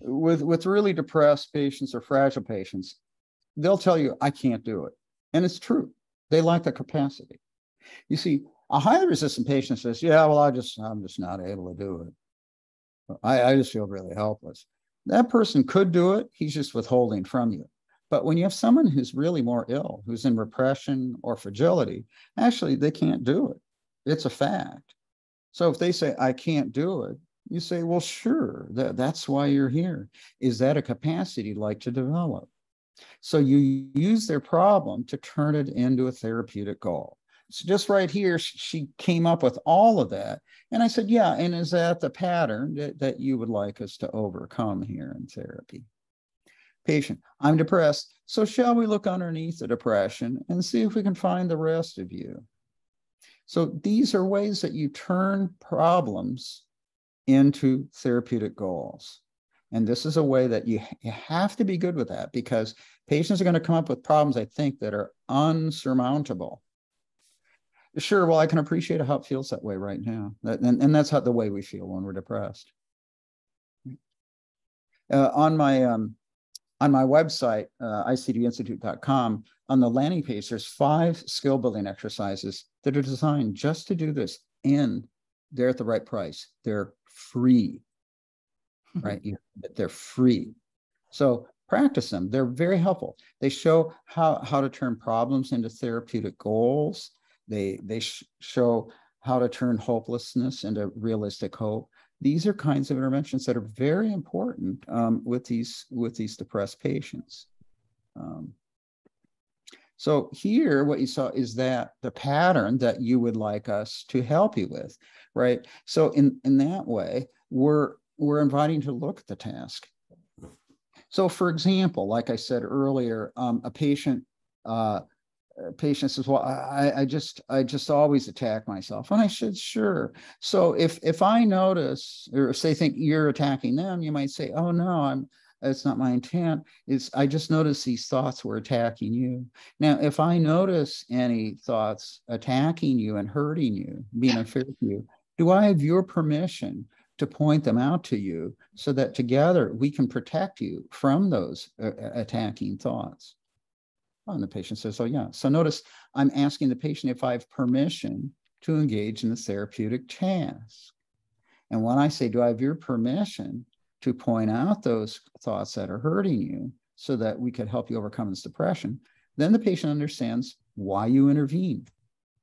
With really depressed patients or fragile patients, they'll tell you, I can't do it. And it's true. They lack the capacity. You see, a highly resistant patient says, yeah, well, I'm just not able to do it. I just feel really helpless. That person could do it. He's just withholding from you. But when you have someone who's really more ill, who's in repression or fragility, actually, they can't do it. It's a fact. So if they say, I can't do it, you say, well, sure, that's why you're here. Is that a capacity you'd like to develop? So you use their problem to turn it into a therapeutic goal. So just right here, she came up with all of that. And I said, yeah, and is that the pattern that you would like us to overcome here in therapy? Patient, I'm depressed. So shall we look underneath the depression and see if we can find the rest of you? So these are ways that you turn problems into therapeutic goals. And this is a way that you have to be good with that, because patients are going to come up with problems, I think, that are unsurmountable. Sure, well, I can appreciate how it feels that way right now. And that's the way we feel when we're depressed. On my website, icdinstitute.com, on the landing page, there's 5 skill building exercises that are designed just to do this. And they're at the right price. They're free, right? They're free. So practice them. They're very helpful. They show how to turn problems into therapeutic goals. They show how to turn hopelessness into realistic hope. These are kinds of interventions that are very important with these depressed patients. So here, what you saw is that the pattern that you would like us to help you with, right? So in that way, we're inviting to look at the task. So for example, like I said earlier, a patient says, well, I just always attack myself. And I said, sure. So if I notice, or if they think you're attacking them, you might say, oh no, it's not my intent. I just noticed these thoughts were attacking you. Now, if I notice any thoughts attacking you and hurting you, being unfair to you, do I have your permission to point them out to you so that together we can protect you from those attacking thoughts? And the patient says, oh, yeah. So notice I'm asking the patient if I have permission to engage in the therapeutic task. And when I say, do I have your permission to point out those thoughts that are hurting you so that we could help you overcome this depression, then the patient understands why you intervened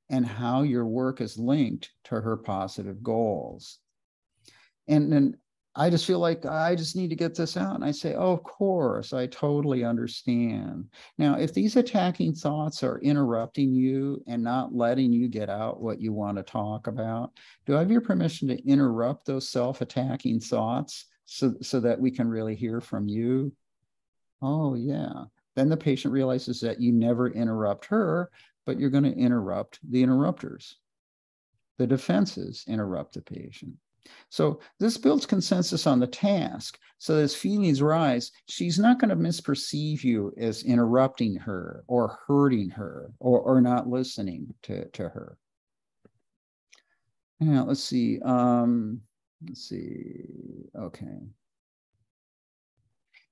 and how your work is linked to her positive goals. And then I just feel like I just need to get this out. And I say, oh, of course, I totally understand. Now, if these attacking thoughts are interrupting you and not letting you get out what you want to talk about, do I have your permission to interrupt those self-attacking thoughts so that we can really hear from you? Oh, yeah. Then the patient realizes that you never interrupt her, but you're going to interrupt the interrupters. The defenses interrupt the patient. So this builds consensus on the task. So as feelings rise, she's not going to misperceive you as interrupting her or hurting her or not listening to her. Now, let's see. Okay.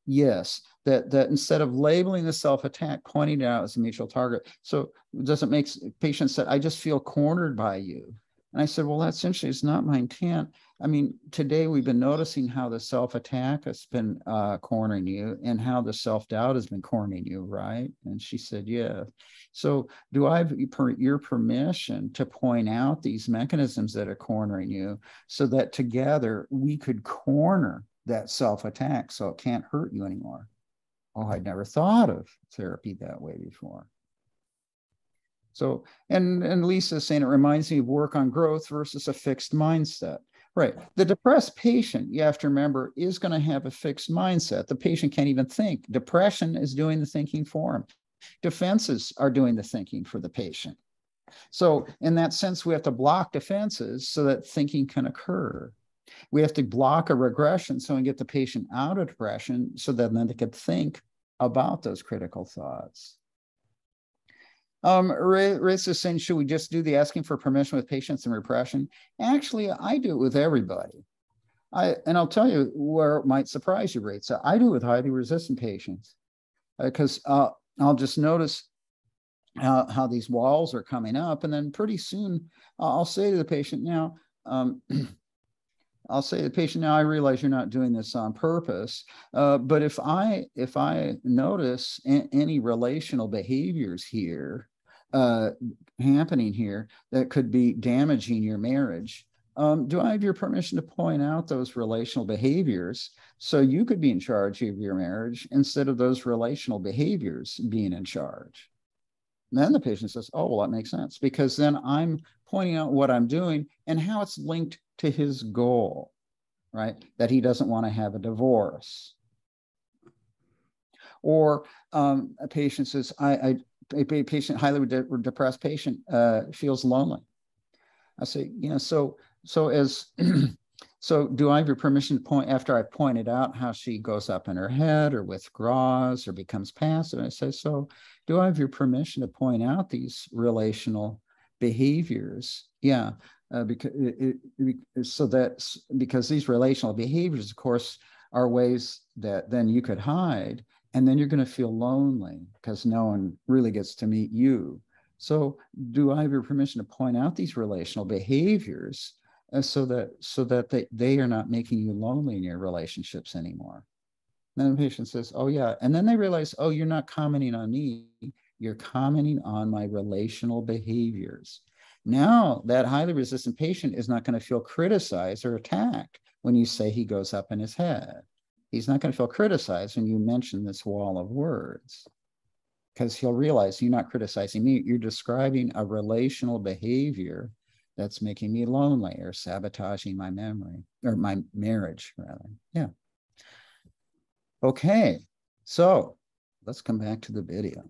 Yes, that instead of labeling the self-attack, pointing it out as a mutual target. So does it make patients say, I just feel cornered by you? And I said, well, that's essentially, it's not my intent. I mean, today we've been noticing how the self-attack has been cornering you and how the self-doubt has been cornering you, right? And she said, yeah. So do I have your permission to point out these mechanisms that are cornering you so that together we could corner that self-attack so it can't hurt you anymore? Oh, I'd never thought of therapy that way before. So, and Lisa's saying it reminds me of work on growth versus a fixed mindset. Right. The depressed patient, you have to remember, is going to have a fixed mindset. The patient can't even think. Depression is doing the thinking for him. Defenses are doing the thinking for the patient. So in that sense, we have to block defenses so that thinking can occur. We have to block a regression so we get the patient out of depression so that then they can think about those critical thoughts. Riz is saying, should we just do the asking for permission with patients and repression? Actually, I do it with everybody. I'll tell you where it might surprise you, Rate. So I do with highly resistant patients, because I'll just notice how these walls are coming up, and then pretty soon I'll say to the patient, now, I'll say to the patient, now I realize you're not doing this on purpose, but if I notice any relational behaviors here happening here that could be damaging your marriage, do I have your permission to point out those relational behaviors so you could be in charge of your marriage instead of those relational behaviors being in charge? And then the patient says, oh, well, that makes sense, because then I'm pointing out what I'm doing and how it's linked to his goal, right? That he doesn't want to have a divorce. Or a patient says, a patient, highly depressed patient, feels lonely. I say, so as so do I have your permission to point, after I pointed out how she goes up in her head or withdraws or becomes passive, I say, so do I have your permission to point out these relational behaviors? Yeah, because these relational behaviors, of course, are ways that then you could hide, and then you're going to feel lonely because no one really gets to meet you. So do I have your permission to point out these relational behaviors so that they are not making you lonely in your relationships anymore? And then the patient says, oh, yeah. And then they realize, oh, you're not commenting on me. You're commenting on my relational behaviors. Now that highly resistant patient is not going to feel criticized or attacked when you say he goes up in his head. He's not going to feel criticized when you mention this wall of words, because he'll realize you're not criticizing me. You're describing a relational behavior that's making me lonely or sabotaging my memory, or my marriage, rather. Yeah. Okay, so let's come back to the video.